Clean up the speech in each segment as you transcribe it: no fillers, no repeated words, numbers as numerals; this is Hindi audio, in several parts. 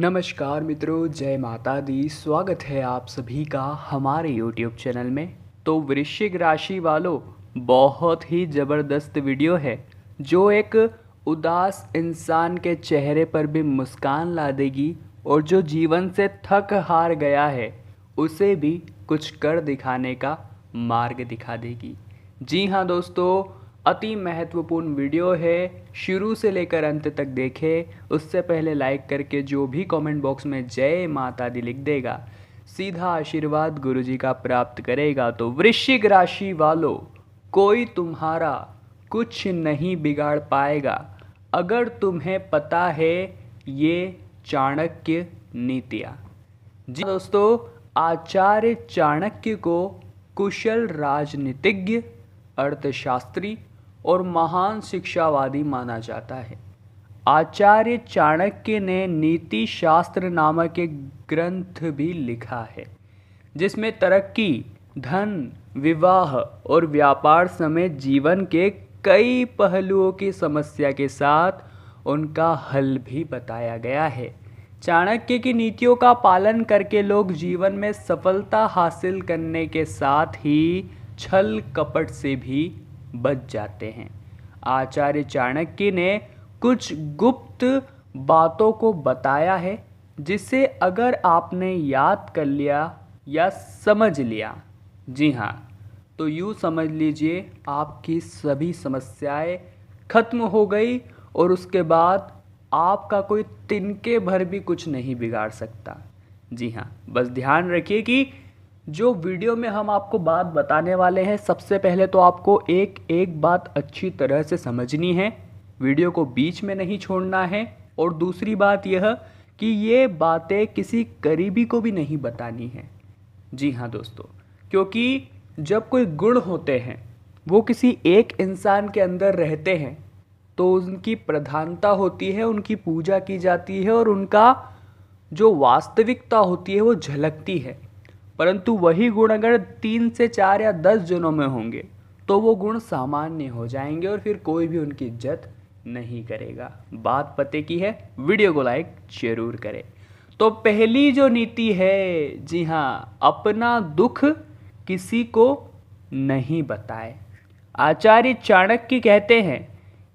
नमस्कार मित्रों, जय माता दी। स्वागत है आप सभी का हमारे YouTube चैनल में। तो वृश्चिक राशि वालों, बहुत ही ज़बरदस्त वीडियो है जो एक उदास इंसान के चेहरे पर भी मुस्कान ला देगी और जो जीवन से थक हार गया है उसे भी कुछ कर दिखाने का मार्ग दिखा देगी। जी हाँ दोस्तों, अति महत्वपूर्ण वीडियो है, शुरू से लेकर अंत तक देखें। उससे पहले लाइक करके जो भी कमेंट बॉक्स में जय माता दी लिख देगा, सीधा आशीर्वाद गुरुजी का प्राप्त करेगा। तो वृश्चिक राशि वालों, कोई तुम्हारा कुछ नहीं बिगाड़ पाएगा अगर तुम्हें पता है ये चाणक्य नीतियाँ। जी दोस्तों, आचार्य चाणक्य को कुशल राजनीतिज्ञ, अर्थशास्त्री और महान शिक्षावादी माना जाता है। आचार्य चाणक्य ने नीति शास्त्र नामक एक ग्रंथ भी लिखा है जिसमें तरक्की, धन, विवाह और व्यापार समेत जीवन के कई पहलुओं की समस्या के साथ उनका हल भी बताया गया है। चाणक्य की नीतियों का पालन करके लोग जीवन में सफलता हासिल करने के साथ ही छल कपट से भी बच जाते हैं। आचार्य चाणक्य ने कुछ गुप्त बातों को बताया है जिसे अगर आपने याद कर लिया या समझ लिया, जी हाँ, तो यूँ समझ लीजिए आपकी सभी समस्याएं खत्म हो गई और उसके बाद आपका कोई तिनके भर भी कुछ नहीं बिगाड़ सकता। जी हाँ, बस ध्यान रखिए कि जो वीडियो में हम आपको बात बताने वाले हैं, सबसे पहले तो आपको एक एक बात अच्छी तरह से समझनी है, वीडियो को बीच में नहीं छोड़ना है। और दूसरी बात यह कि ये बातें किसी करीबी को भी नहीं बतानी है। जी हाँ दोस्तों, क्योंकि जब कोई गुण होते हैं वो किसी एक इंसान के अंदर रहते हैं तो उनकी प्रधानता होती है, उनकी पूजा की जाती है और उनका जो वास्तविकता होती है वो झलकती है। परंतु वही गुण अगर 3 से 4 या 10 जनों में होंगे तो वो गुण सामान्य हो जाएंगे और फिर कोई भी उनकी इज्जत नहीं करेगा। बात पते की है, वीडियो को लाइक जरूर करें। तो पहली जो नीति है, जी हाँ, अपना दुख किसी को नहीं बताए। आचार्य चाणक्य कहते हैं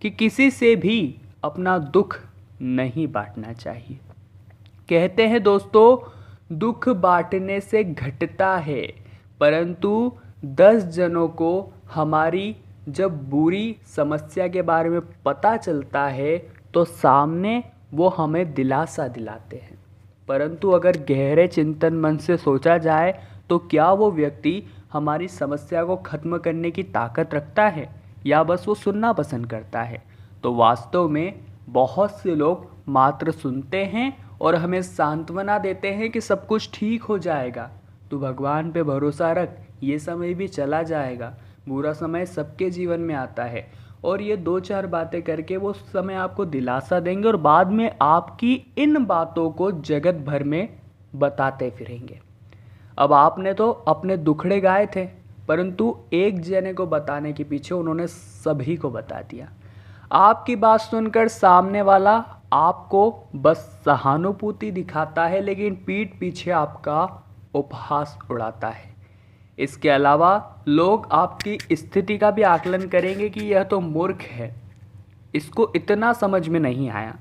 कि किसी से भी अपना दुख नहीं बांटना चाहिए। कहते हैं दोस्तों, दुख बांटने से घटता है, परंतु 10 जनों को हमारी जब बुरी समस्या के बारे में पता चलता है तो सामने वो हमें दिलासा दिलाते हैं। परंतु अगर गहरे चिंतन मन से सोचा जाए तो क्या वो व्यक्ति हमारी समस्या को ख़त्म करने की ताकत रखता है या बस वो सुनना पसंद करता है? तो वास्तव में बहुत से लोग मात्र सुनते हैं और हमें सांत्वना देते हैं कि सब कुछ ठीक हो जाएगा, तू भगवान पे भरोसा रख, ये समय भी चला जाएगा। बुरा समय सबके जीवन में आता है और ये 2-4 बातें करके वो समय आपको दिलासा देंगे और बाद में आपकी इन बातों को जगत भर में बताते फिरेंगे। अब आपने तो अपने दुखड़े गाए थे, परंतु एक जने को बताने के पीछे उन्होंने सभी को बता दिया। आपकी बात सुनकर सामने वाला आपको बस सहानुभूति दिखाता है, लेकिन पीठ पीछे आपका उपहास उड़ाता है। इसके अलावा लोग आपकी स्थिति का भी आकलन करेंगे कि यह तो मूर्ख है, इसको इतना समझ में नहीं आया,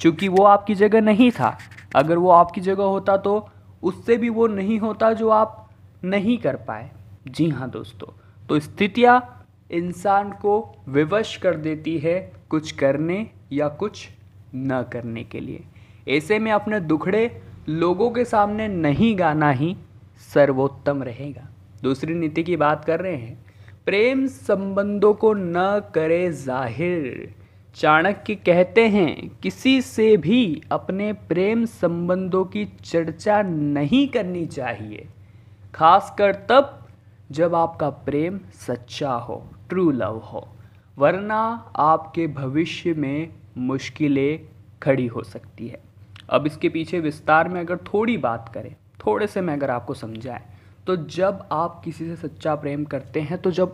क्योंकि वो आपकी जगह नहीं था। अगर वो आपकी जगह होता तो उससे भी वो नहीं होता जो आप नहीं कर पाए। जी हाँ दोस्तों, तो स्थितियाँ इंसान को विवश कर देती है कुछ करने या कुछ न करने के लिए। ऐसे में अपने दुखड़े लोगों के सामने नहीं गाना ही सर्वोत्तम रहेगा। दूसरी नीति की बात कर रहे हैं, प्रेम संबंधों को न करे जाहिर। चाणक्य कहते हैं किसी से भी अपने प्रेम संबंधों की चर्चा नहीं करनी चाहिए, खासकर तब जब आपका प्रेम सच्चा हो, ट्रू लव हो, वरना आपके भविष्य में मुश्किलें खड़ी हो सकती है। अब इसके पीछे विस्तार में अगर थोड़ी बात करें, थोड़े से में अगर आपको समझाएं, तो जब आप किसी से सच्चा प्रेम करते हैं तो जब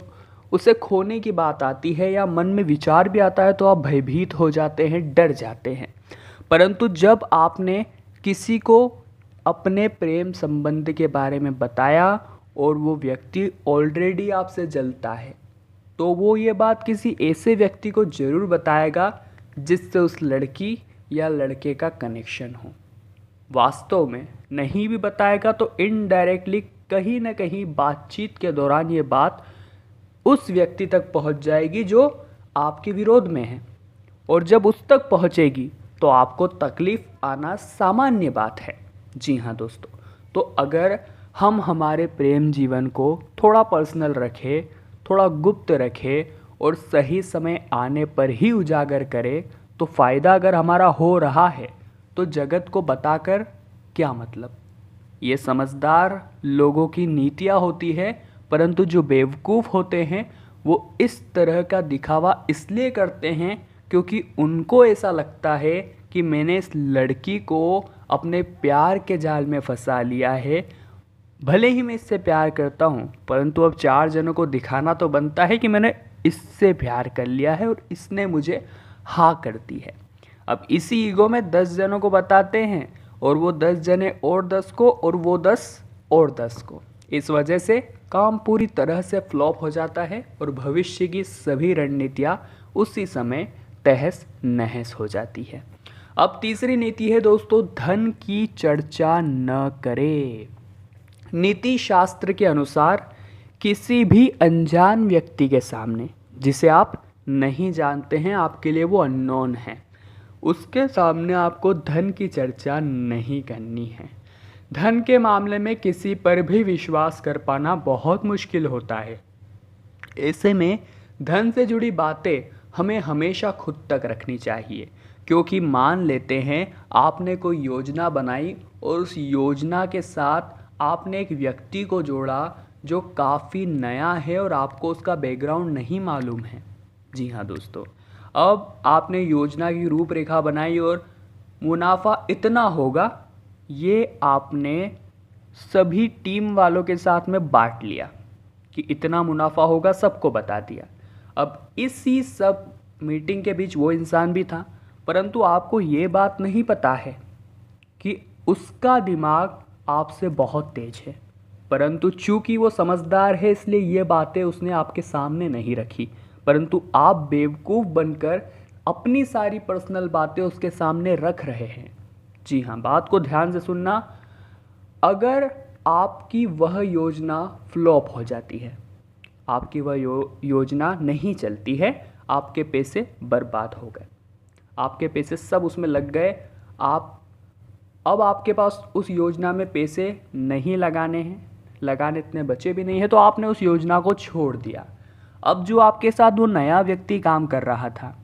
उसे खोने की बात आती है या मन में विचार भी आता है तो आप भयभीत हो जाते हैं, डर जाते हैं। परंतु जब आपने किसी को अपने प्रेम संबंध के बारे में बताया और वो व्यक्ति ऑलरेडी आपसे जलता है, तो वो ये बात किसी ऐसे व्यक्ति को ज़रूर बताएगा जिससे उस लड़की या लड़के का कनेक्शन हो। वास्तव में नहीं भी बताएगा तो इनडायरेक्टली कहीं ना कहीं बातचीत के दौरान ये बात उस व्यक्ति तक पहुंच जाएगी जो आपके विरोध में है, और जब उस तक पहुंचेगी तो आपको तकलीफ़ आना सामान्य बात है। जी हाँ दोस्तों, तो अगर हम हमारे प्रेम जीवन को थोड़ा पर्सनल रखें, थोड़ा गुप्त रखें और सही समय आने पर ही उजागर करें तो फ़ायदा अगर हमारा हो रहा है तो जगत को बताकर क्या मतलब। ये समझदार लोगों की नीतियाँ होती है, परंतु जो बेवकूफ़ होते हैं वो इस तरह का दिखावा इसलिए करते हैं क्योंकि उनको ऐसा लगता है कि मैंने इस लड़की को अपने प्यार के जाल में फंसा लिया है। भले ही मैं इससे प्यार करता हूँ, परंतु अब 4 जनों को दिखाना तो बनता है कि मैंने इससे प्यार कर लिया है और इसने मुझे हाँ कर दी है। अब इसी ईगो में 10 जनों को बताते हैं और वो 10 जने और 10 को और वो 10 और 10 को। इस वजह से काम पूरी तरह से फ्लॉप हो जाता है और भविष्य की सभी रणनीतियाँ उसी समय तहस नहस हो जाती है। अब तीसरी नीति है दोस्तों, धन की चर्चा न करें। नीति शास्त्र के अनुसार किसी भी अनजान व्यक्ति के सामने, जिसे आप नहीं जानते हैं, आपके लिए वो अननोन है, उसके सामने आपको धन की चर्चा नहीं करनी है। धन के मामले में किसी पर भी विश्वास कर पाना बहुत मुश्किल होता है। ऐसे में धन से जुड़ी बातें हमें हमेशा खुद तक रखनी चाहिए, क्योंकि मान लेते हैं आपने कोई योजना बनाई और उस योजना के साथ आपने एक व्यक्ति को जोड़ा जो काफ़ी नया है और आपको उसका बैकग्राउंड नहीं मालूम है। जी हाँ दोस्तों, अब आपने योजना की रूपरेखा बनाई और मुनाफा इतना होगा, ये आपने सभी टीम वालों के साथ में बांट लिया कि इतना मुनाफा होगा, सबको बता दिया। अब इसी सब मीटिंग के बीच वो इंसान भी था, परंतु आपको ये बात नहीं पता है कि उसका दिमाग आपसे बहुत तेज है, परंतु चूंकि वो समझदार है इसलिए ये बातें उसने आपके सामने नहीं रखी, परंतु आप बेवकूफ़ बनकर अपनी सारी पर्सनल बातें उसके सामने रख रहे हैं। जी हाँ, बात को ध्यान से सुनना। अगर आपकी वह योजना फ्लॉप हो जाती है, आपकी वह योजना नहीं चलती है, आपके पैसे बर्बाद हो गए, आपके पैसे सब उसमें लग गए, अब आपके पास उस योजना में पैसे नहीं लगाने हैं, लगाने इतने बचे भी नहीं है, तो आपने उस योजना को छोड़ दिया। अब जो आपके साथ वो नया व्यक्ति काम कर रहा था,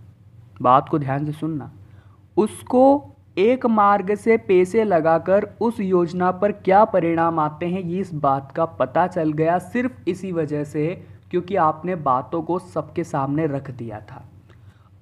बात को ध्यान से सुनना, उसको एक मार्ग से पैसे लगाकर उस योजना पर क्या परिणाम आते हैं ये इस बात का पता चल गया सिर्फ इसी वजह से क्योंकि आपने बातों को सबके सामने रख दिया था।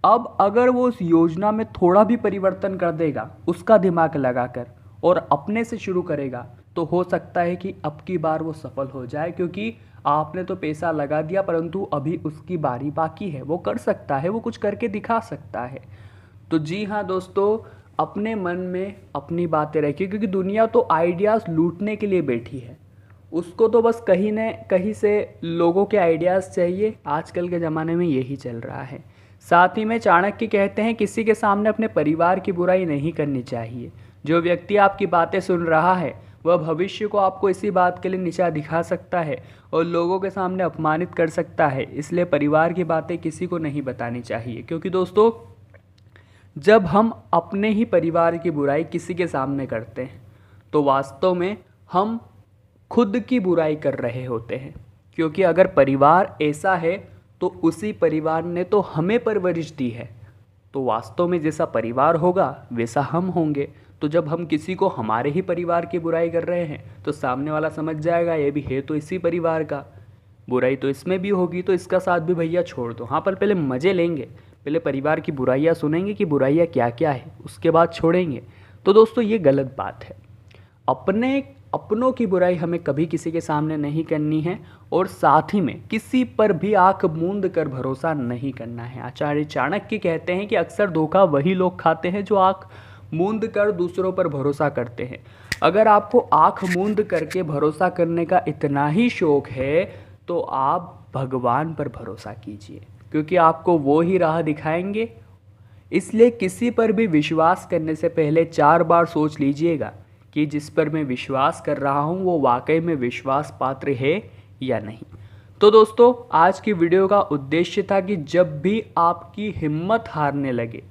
अब अगर वो उस योजना में थोड़ा भी परिवर्तन कर देगा उसका दिमाग लगाकर और अपने से शुरू करेगा, तो हो सकता है कि अब की बार वो सफल हो जाए, क्योंकि आपने तो पैसा लगा दिया परंतु अभी उसकी बारी बाकी है, वो कर सकता है, वो कुछ करके दिखा सकता है। तो जी हाँ दोस्तों, अपने मन में अपनी बातें रखिए, क्योंकि दुनिया तो आइडियाज़ लूटने के लिए बैठी है, उसको तो बस कहीं न कहीं से लोगों के आइडियाज़ चाहिए। आजकल के ज़माने में यही चल रहा है। साथ ही में चाणक्य कहते हैं किसी के सामने अपने परिवार की बुराई नहीं करनी चाहिए। जो व्यक्ति आपकी बातें सुन रहा है वह भविष्य को आपको इसी बात के लिए नीचा दिखा सकता है और लोगों के सामने अपमानित कर सकता है, इसलिए परिवार की बातें किसी को नहीं बतानी चाहिए। क्योंकि दोस्तों, जब हम अपने ही परिवार की बुराई किसी के सामने करते हैं तो वास्तव में हम खुद की बुराई कर रहे होते हैं, क्योंकि अगर परिवार ऐसा है तो उसी परिवार ने तो हमें परवरिश दी है, तो वास्तव में जैसा परिवार होगा वैसा हम होंगे। तो जब हम किसी को हमारे ही परिवार की बुराई कर रहे हैं तो सामने वाला समझ जाएगा ये भी है तो इसी परिवार का, बुराई तो इसमें भी होगी, तो इसका साथ भी भैया छोड़ दो। हाँ, पर पहले मज़े लेंगे, पहले परिवार की बुराइयाँ सुनेंगे कि बुराइयाँ क्या क्या है, उसके बाद छोड़ेंगे। तो दोस्तों, ये गलत बात है। अपनों की बुराई हमें कभी किसी के सामने नहीं करनी है और साथ ही में किसी पर भी आंख मूंद कर भरोसा नहीं करना है। आचार्य चाणक्य कहते हैं कि अक्सर धोखा वही लोग खाते हैं जो आंख मूंद कर दूसरों पर भरोसा करते हैं। अगर आपको आँख मूंद करके भरोसा करने का इतना ही शौक है तो आप भगवान पर भरोसा कीजिए, क्योंकि आपको वो ही राह दिखाएंगे। इसलिए किसी पर भी विश्वास करने से पहले 4 बार सोच लीजिएगा कि जिस पर मैं विश्वास कर रहा हूँ वो वाकई में विश्वास पात्र है या नहीं। तो दोस्तों, आज की वीडियो का उद्देश्य था कि जब भी आपकी हिम्मत हारने लगे,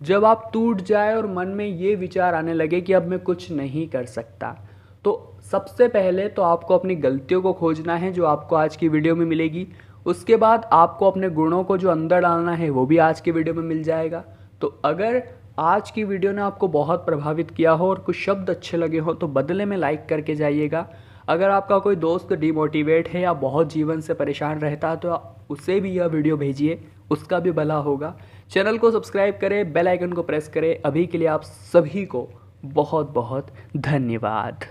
जब आप टूट जाए और मन में ये विचार आने लगे कि अब मैं कुछ नहीं कर सकता, तो सबसे पहले तो आपको अपनी गलतियों को खोजना है जो आपको आज की वीडियो में मिलेगी। उसके बाद आपको अपने गुणों को जो अंदर डालना है वो भी आज की वीडियो में मिल जाएगा। तो अगर आज की वीडियो ने आपको बहुत प्रभावित किया हो और कुछ शब्द अच्छे लगे हो तो बदले में लाइक करके जाइएगा। अगर आपका कोई दोस्त डिमोटिवेट है या बहुत जीवन से परेशान रहता है तो उसे भी यह वीडियो भेजिए, उसका भी भला होगा। चैनल को सब्सक्राइब करें, बेल आइकन को प्रेस करें। अभी के लिए आप सभी को बहुत बहुत धन्यवाद।